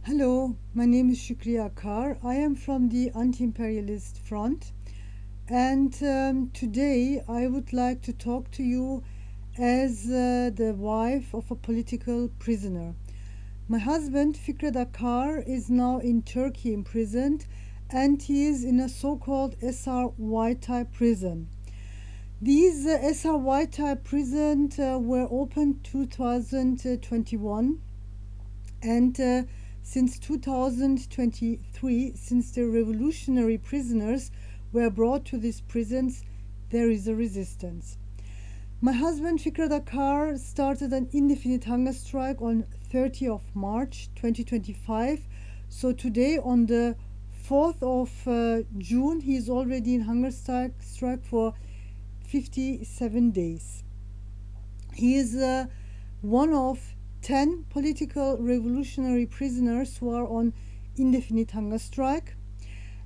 Hello, my name is Shukriya Akar. I am from the Anti-Imperialist Front, and today I would like to talk to you as the wife of a political prisoner. My husband, Fikret Akar, is now in Turkey imprisoned, and he is in a so-called SRY type prison. These SRY type prisons were opened 2021, and since 2023, since the revolutionary prisoners were brought to these prisons, there is a resistance. My husband Fikret Akar started an indefinite hunger strike on 30th of March 2025. So today, on the 4th of June, he is already in hunger strike for 57 days. He is one of 10 political revolutionary prisoners who are on indefinite hunger strike,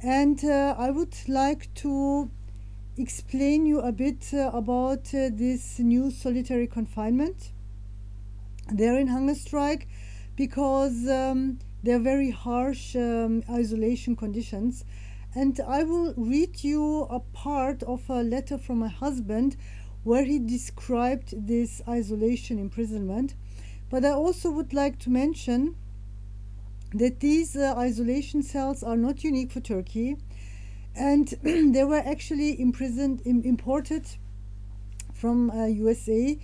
and I would like to explain you a bit about this new solitary confinement. They're in hunger strike because they're very harsh isolation conditions, and I will read you a part of a letter from my husband where he described this isolation imprisonment. But I also would like to mention that these isolation cells are not unique for Turkey, and they were actually imported from USA.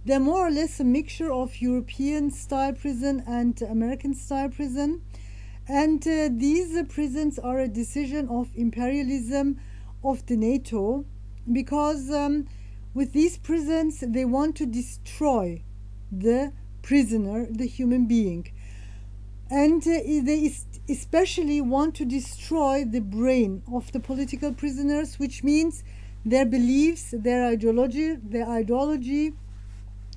They're more or less a mixture of European style prison and American style prison, and these prisons are a decision of imperialism of the NATO, because with these prisons they want to destroy the prisoner, the human being, and they especially want to destroy the brain of the political prisoners, which means their beliefs, their ideology,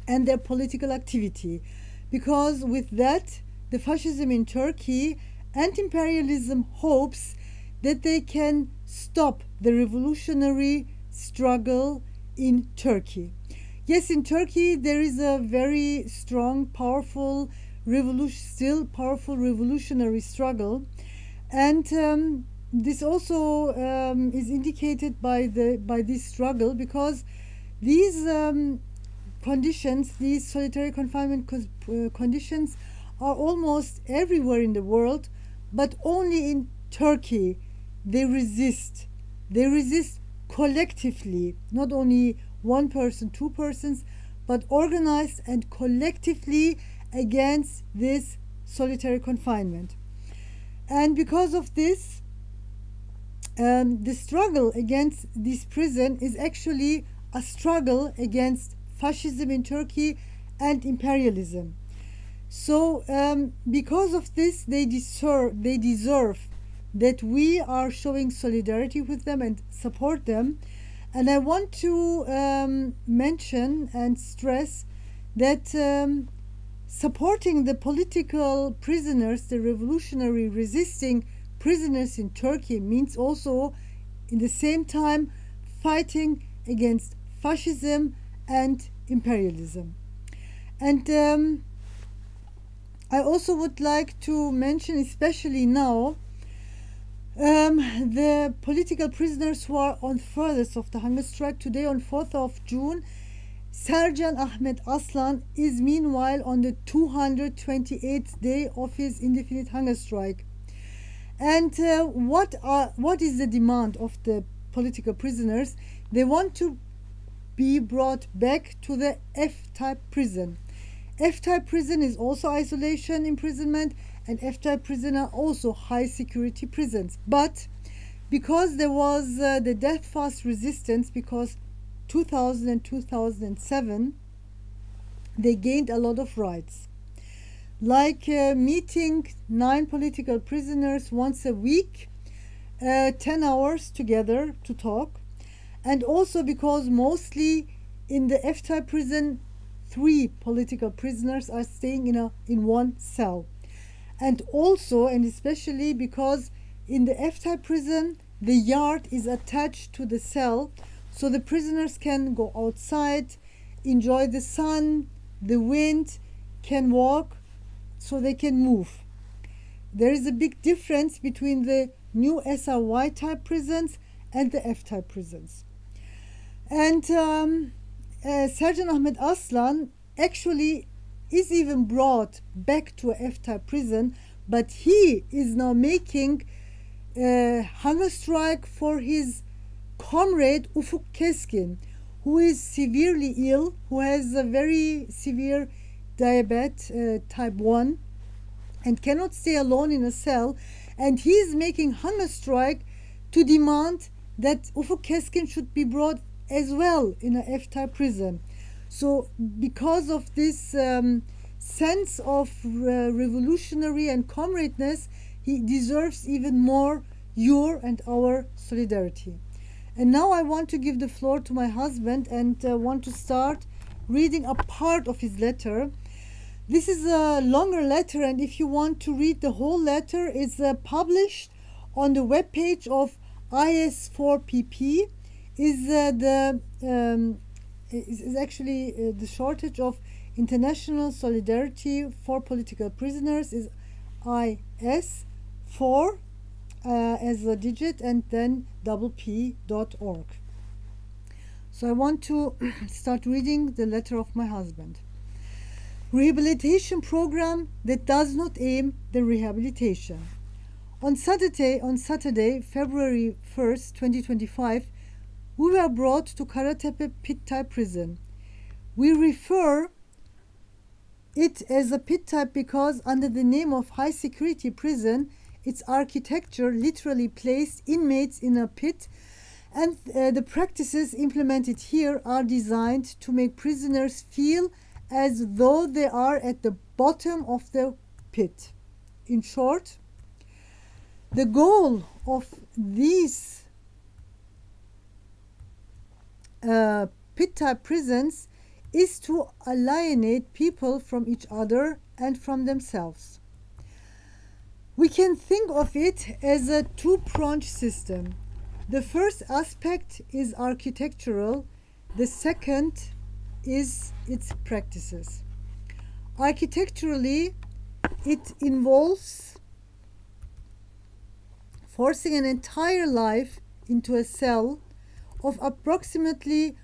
and their political activity, because with that, the fascism in Turkey and imperialism hopes that they can stop the revolutionary struggle in Turkey. Yes, in Turkey there is a very strong, powerful revolutionary struggle, and this also is indicated by this struggle, because these conditions, these solitary confinement conditions, are almost everywhere in the world, but only in Turkey they resist. They resist collectively, not only one person, two persons, but organized and collectively against this solitary confinement. And because of this, the struggle against this prison is actually a struggle against fascism in Turkey and imperialism. So because of this, they deserve that we are showing solidarity with them and support them. And I want to mention and stress that supporting the political prisoners, the revolutionary resisting prisoners in Turkey, means also in the same time fighting against fascism and imperialism. And I also would like to mention, especially now, the political prisoners who are on furthest of the hunger strike. Today, on 4th of June, Sercan Ahmet Aslan is meanwhile on the 228th day of his indefinite hunger strike. And what is the demand of the political prisoners? They want to be brought back to the F-type prison. F-type prison is also isolation imprisonment, and F-type prison are also high security prisons. But because there was the death fast resistance, because 2000 and 2007, they gained a lot of rights, like meeting 9 political prisoners once a week, 10 hours together to talk, and also because mostly in the F-type prison 3 political prisoners are staying in one cell. And also, and especially because in the F-type prison the yard is attached to the cell, so the prisoners can go outside, enjoy the sun, the wind, can walk, so they can move. there is a big difference between the new SRY type prisons and the F type prisons. And Serjan Ahmet Aslan actually is even brought back to a F type prison, but he is now making a hunger strike for his comrade Ufuk Keskin, who is severely ill, who has a very severe diabetes type 1 and cannot stay alone in a cell, and he is making hunger strike to demand that Ufuk Keskin should be brought as well in a F-type prison. So because of this sense of revolutionary and comradeness, he deserves even more your and our solidarity. And now I want to give the floor to my husband and want to start reading a part of his letter. This is a longer letter, and if you want to read the whole letter, it's published on the webpage of IS4PP. Is actually the shortage of International Solidarity for Political Prisoners is IS4 as a digit and then pp.org. So I want to start reading the letter of my husband. Rehabilitation program that does not aim the rehabilitation. On Saturday, February 1st, 2025, we were brought to Karatepe pit type prison. We refer it as a pit type because under the name of high security prison, its architecture literally placed inmates in a pit, and the practices implemented here are designed to make prisoners feel as though they are at the bottom of the pit. In short, the goal of these pit-type prisons is to alienate people from each other and from themselves. We can think of it as a two-pronged system. The first aspect is architectural, the second is its practices. Architecturally, it involves forcing an entire life into a cell of approximately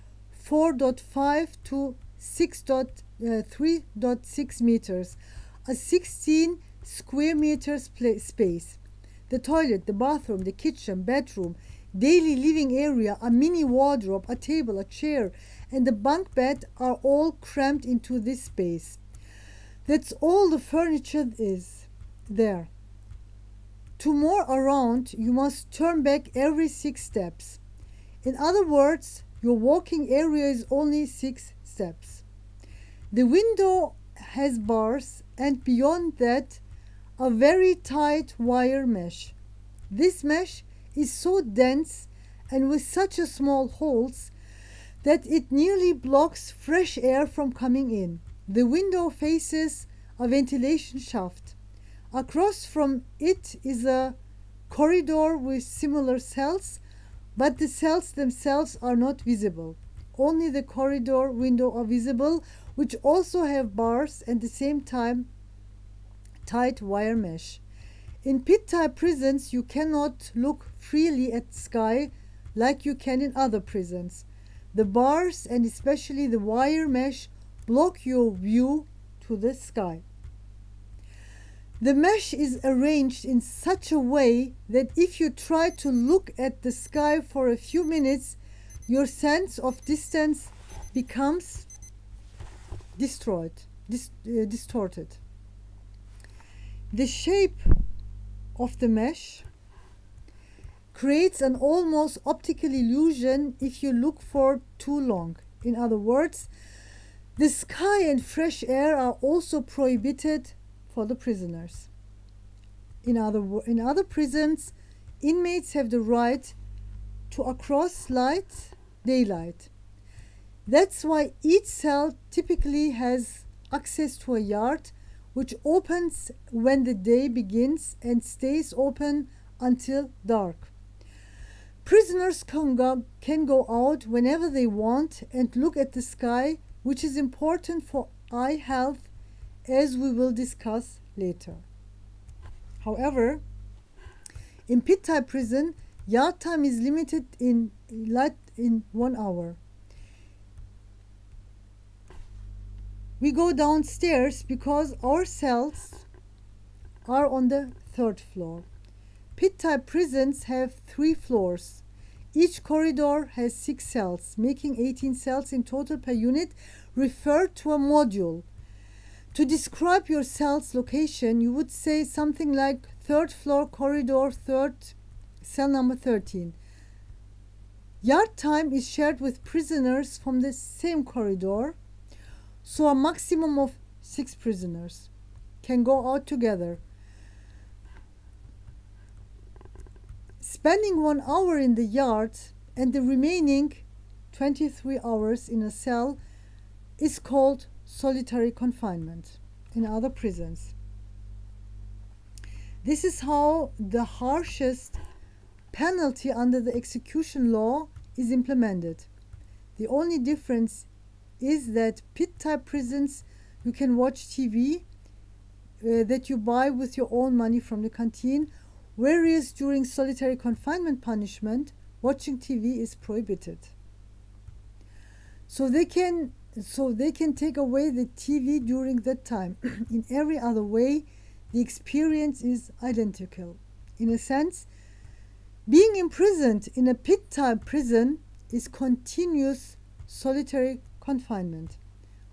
4.5 to 3.6 meters, a 16 square meters space. The toilet, the bathroom, the kitchen, bedroom, daily living area, a mini wardrobe, a table, a chair, and the bunk bed are all crammed into this space. That's all the furniture is there. To move around, you must turn back every 6 steps. In other words, your walking area is only 6 steps. The window has bars, and beyond that, a very tight wire mesh. This mesh is so dense and with such a small holes that it nearly blocks fresh air from coming in. The window faces a ventilation shaft. Across from it is a corridor with similar cells, but the cells themselves are not visible. Only the corridor window are visible, which also have bars and at the same time tight wire mesh. In pit-type prisons, you cannot look freely at the sky like you can in other prisons. The bars and especially the wire mesh block your view to the sky. The mesh is arranged in such a way that if you try to look at the sky for a few minutes, your sense of distance becomes distorted. The shape of the mesh creates an almost optical illusion if you look for too long. In other words, the sky and fresh air are also prohibited for the prisoners. In other prisons, inmates have the right to across daylight. That's why each cell typically has access to a yard which opens when the day begins and stays open until dark. Prisoners can go out whenever they want and look at the sky, which is important for eye health, as we will discuss later. However, in pit-type prison, yard time is limited in 1 hour. We go downstairs because our cells are on the 3rd floor. Pit-type prisons have 3 floors. Each corridor has 6 cells, making 18 cells in total per unit, referred to a module. To describe your cell's location, you would say something like 3rd floor corridor, 3rd cell number 13. Yard time is shared with prisoners from the same corridor, so a maximum of 6 prisoners can go out together. Spending 1 hour in the yard and the remaining 23 hours in a cell is called solitary confinement in other prisons. This is how the harshest penalty under the execution law is implemented. The only difference is that pit-type prisons, you can watch TV that you buy with your own money from the canteen, whereas during solitary confinement punishment, watching TV is prohibited. So they can take away the TV during that time. In every other way, the experience is identical. In a sense, being imprisoned in a pit-type prison is continuous solitary confinement.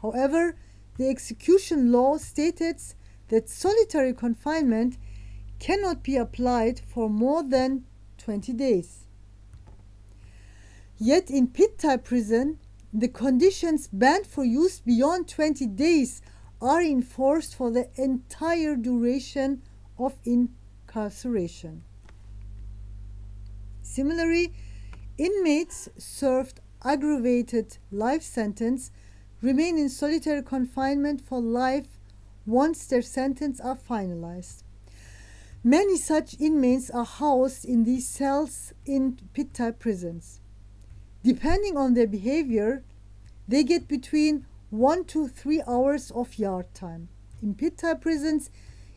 However, the execution law stated that solitary confinement cannot be applied for more than 20 days. Yet in pit-type prison, the conditions banned for use beyond 20 days are enforced for the entire duration of incarceration. Similarly, inmates served aggravated life sentence remain in solitary confinement for life once their sentence are finalized. Many such inmates are housed in these cells in pit-type prisons. Depending on their behavior, they get between 1 to 3 hours of yard time. In pit-type prisons,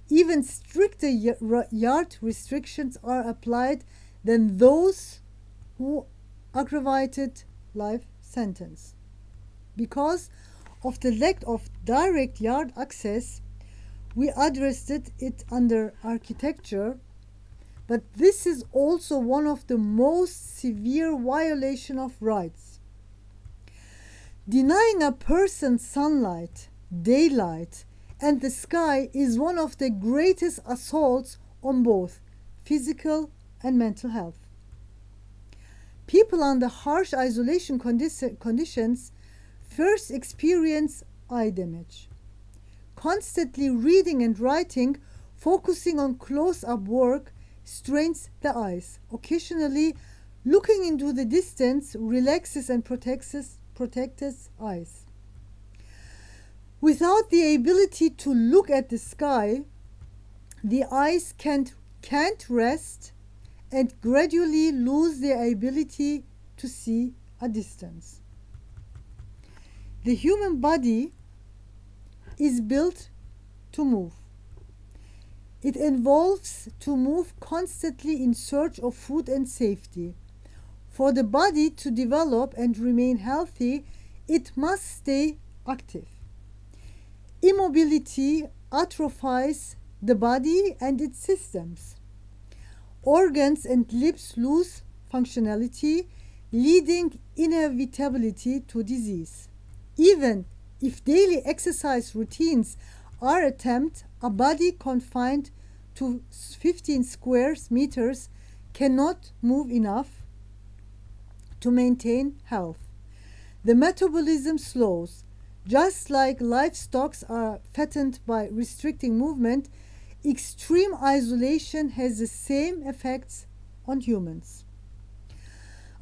even stricter yard restrictions are applied than those who aggravated life sentence. Because of the lack of direct yard access, we addressed it under architecture, but this is also one of the most severe violations of rights. Denying a person sunlight, daylight, and the sky is one of the greatest assaults on both physical and mental health. People under harsh isolation conditions first experience eye damage. Constantly reading and writing, focusing on close-up work, strains the eyes. Occasionally, looking into the distance relaxes and protects eyes. Without the ability to look at the sky, the eyes can't rest and gradually lose their ability to see a distance. The human body is built to move. It evolves to move constantly in search of food and safety. For the body to develop and remain healthy, it must stay active. Immobility atrophies the body and its systems. Organs and limbs lose functionality, leading inevitably to disease. Even if daily exercise routines are attempted, a body confined to 15 square meters cannot move enough to maintain health. The metabolism slows. Just like livestock are fattened by restricting movement, extreme isolation has the same effects on humans.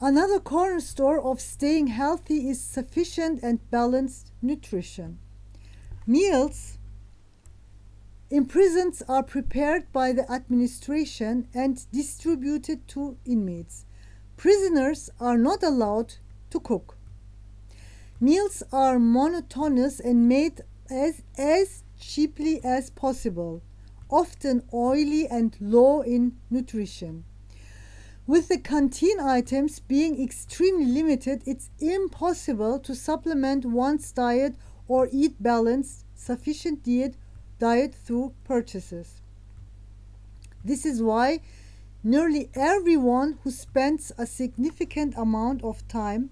Another cornerstone of staying healthy is sufficient and balanced nutrition. Meals in prisons are prepared by the administration and distributed to inmates. Prisoners are not allowed to cook. Meals are monotonous and made as cheaply as possible. often oily and low in nutrition. With the canteen items being extremely limited, it's impossible to supplement one's diet or eat balanced, sufficient diet through purchases. This is why nearly everyone who spends a significant amount of time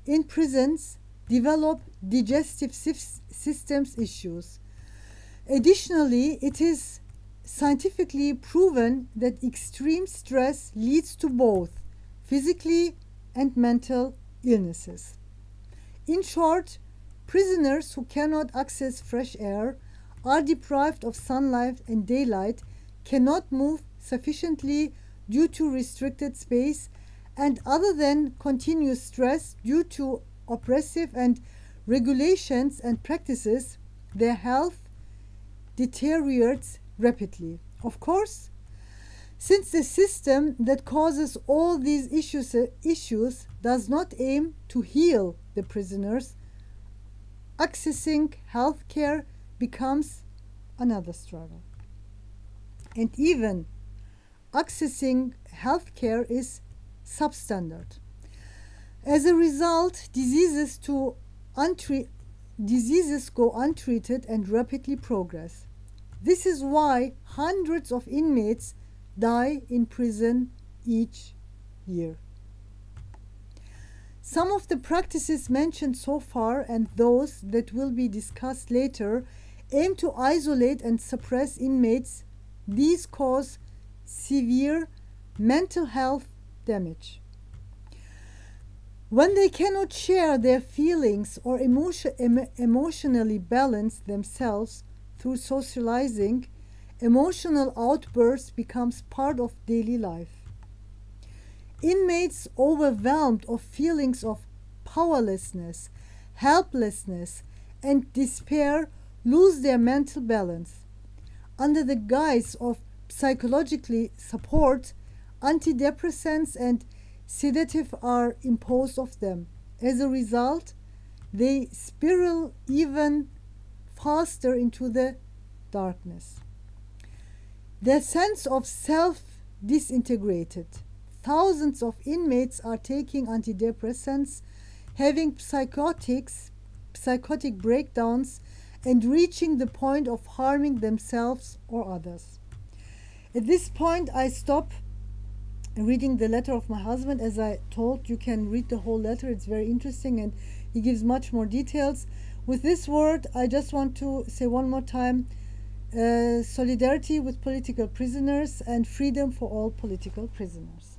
in prisons develop digestive systems issues. Additionally, it is scientifically proven that extreme stress leads to both physically and mental illnesses. In short, prisoners who cannot access fresh air, are deprived of sunlight and daylight, cannot move sufficiently due to restricted space, and other than continuous stress due to oppressive and regulations and practices, their health deteriorates rapidly. Of course, since the system that causes all these issues does not aim to heal the prisoners, accessing health care becomes another struggle. And even accessing health care is substandard. As a result, diseases go untreated and rapidly progress. This is why hundreds of inmates die in prison each year. Some of the practices mentioned so far and those that will be discussed later aim to isolate and suppress inmates. These cause severe mental health damage. When they cannot share their feelings or emotionally balance themselves through socializing, emotional outbursts becomes part of daily life. Inmates overwhelmed of feelings of powerlessness, helplessness, and despair lose their mental balance. Under the guise of psychological support, antidepressants and sedatives are imposed of them. As a result, they spiral even faster into the darkness. Their sense of self disintegrated. Thousands of inmates are taking antidepressants, having psychotic breakdowns, and reaching the point of harming themselves or others. At this point, I stop reading the letter of my husband. As I told, you can read the whole letter. It's very interesting and he gives much more details. With this word, I just want to say one more time, solidarity with political prisoners and freedom for all political prisoners.